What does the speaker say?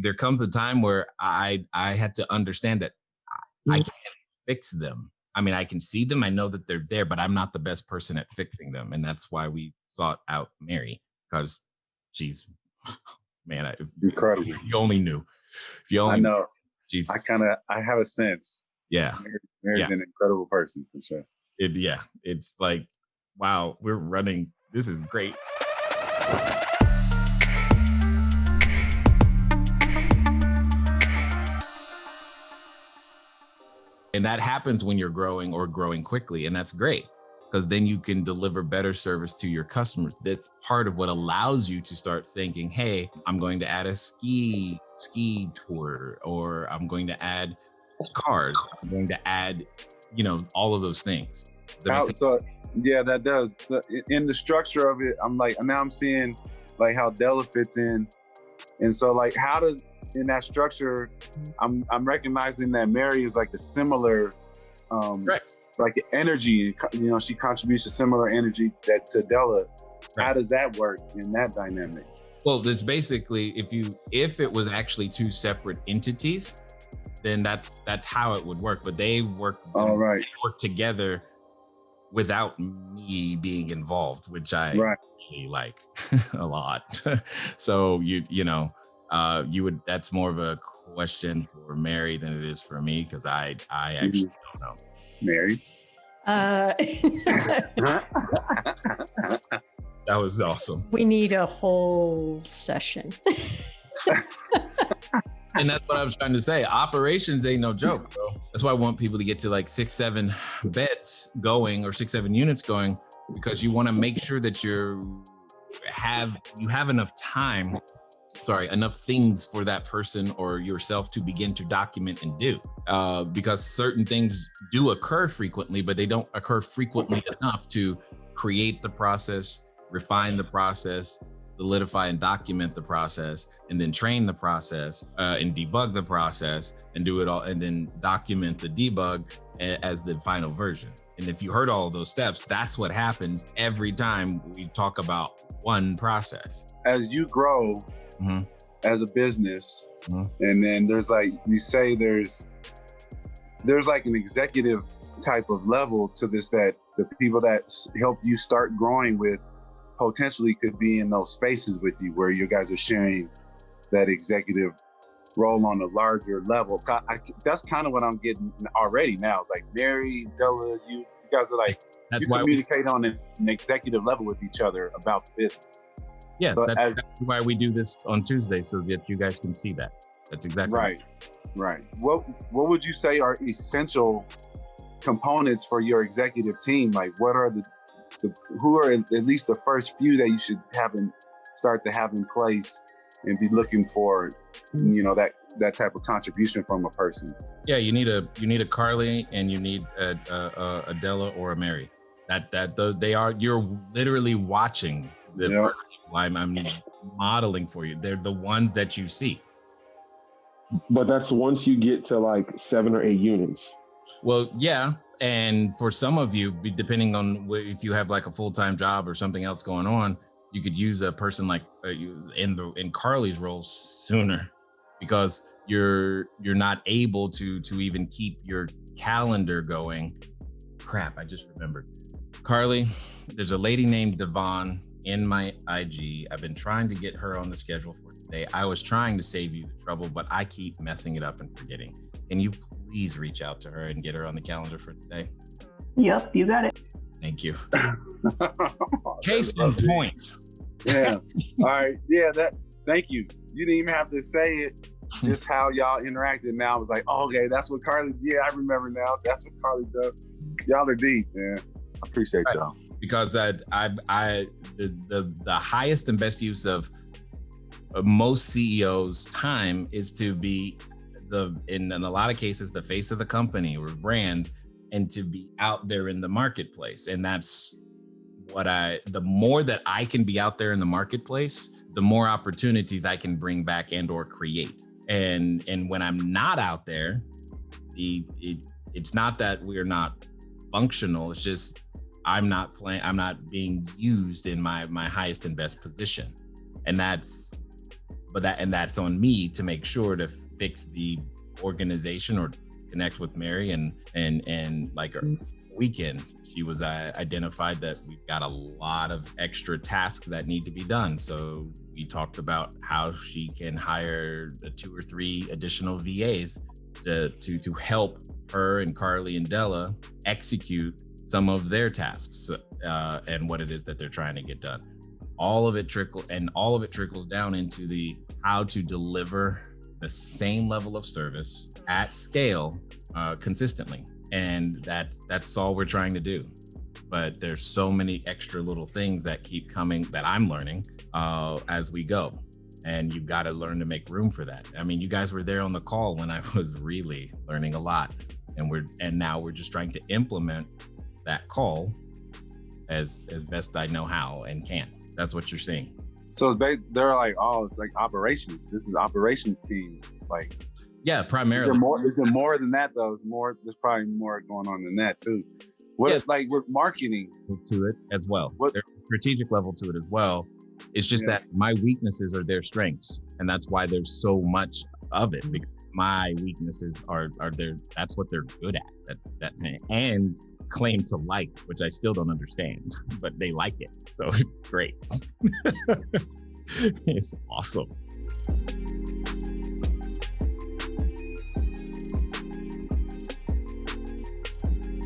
there comes a time where I had to understand that I can't fix them. I mean, I can see them. I know that they're there, but I'm not the best person at fixing them. And that's why we sought out Mary, because she's, man, incredible. If you only knew. If you only I know. She's, I have a sense. Yeah. Mary's an incredible person for sure. It's like, wow, we're running. This is great. And that happens when you're growing or growing quickly. And that's great, because then you can deliver better service to your customers. That's part of what allows you to start thinking, hey, I'm going to add a ski tour, or I'm going to add cars. I'm going to add, all of those things. That does. So in the structure of it, I'm seeing like how Della fits in. And so like, how does, in that structure, I'm recognizing that Mary is like a similar, like the energy, she contributes a similar energy that to Della. Right. How does that work in that dynamic? Well, it's basically, if it was actually two separate entities, then that's how it would work. But they work together without me being involved, which I really like a lot. So that's more of a question for Mary than it is for me, because I actually don't know. Mary? That was awesome. We need a whole session. And that's what I was trying to say. Operations ain't no joke, bro. That's why I want people to get to like 6-7 beds going, or 6-7 units going, because you want to make sure that you have enough time. Enough things for that person or yourself to begin to document and do. Because certain things do occur frequently, but they don't occur frequently enough to create the process, refine the process, solidify and document the process, and then train the process and debug the process and do it all, and then document the debug as the final version. And if you heard all of those steps, that's what happens every time we talk about one process. As you grow, as a business, and then there's like, you say there's like an executive type of level to this, that the people that help you start growing with potentially could be in those spaces with you where you guys are sharing that executive role on a larger level. That's kind of what I'm getting already now. It's like Mary, Della, you guys are like, you communicate on an executive level with each other about the business. Yeah, so that's exactly why we do this on Tuesday, so that you guys can see that. That's exactly right. What would you say are essential components for your executive team? Like, what are who are at least the first few that you should start to have in place and be looking for, that type of contribution from a person? Yeah, you need a Carly, and you need a Della or a Mary. You're literally watching the. I'm modeling for you. They're the ones that you see. But that's once you get to like 7 or 8 units. Well, yeah. And for some of you, depending on if you have like a full-time job or something else going on, you could use a person like in Carly's role sooner, because you're not able to even keep your calendar going. Crap, I just remembered. Carly, there's a lady named Devon in my IG. I've been trying to get her on the schedule for today. I was trying to save you the trouble, but I keep messing it up and forgetting. Can you please reach out to her and get her on the calendar for today? Yep, you got it. Thank you. Case in point. Yeah. All right. Yeah, thank you. You didn't even have to say it. Just how y'all interacted. Now I was like, oh, okay, that's what Carly, I remember now. That's what Carly does. Y'all are deep, man. I appreciate y'all. Because the highest and best use of most CEOs' time is to be in a lot of cases, the face of the company or brand, and to be out there in the marketplace. And that's the more that I can be out there in the marketplace, the more opportunities I can bring back and or create. And when I'm not out there, it's not that we're not functional. It's just I'm not being used in my highest and best position. And that's that's on me to make sure to fix the organization or connect with Mary and like her weekend. She was identified that we've got a lot of extra tasks that need to be done. So we talked about how she can hire 2 or 3 additional VAs to help her and Carly and Della execute some of their tasks and what it is that they're trying to get done. All of it trickles down into the how to deliver the same level of service at scale consistently. And that's all we're trying to do. But there's so many extra little things that keep coming that I'm learning as we go. And you've got to learn to make room for that. I mean, you guys were there on the call when I was really learning a lot. And now we're just trying to implement that call as best I know how and can. That's what you're seeing. So it's they're like, oh, it's like operations. This is operations team. Like, yeah, primarily. Is there more than that though? There's probably more going on than that too. Like with marketing to it as well. There's a strategic level to it as well. It's just that my weaknesses are their strengths, and that's why there's so much of it, because my weaknesses are there. That's what they're good at. That thing. And claim to like, which I still don't understand, but they like it, so it's great. It's awesome.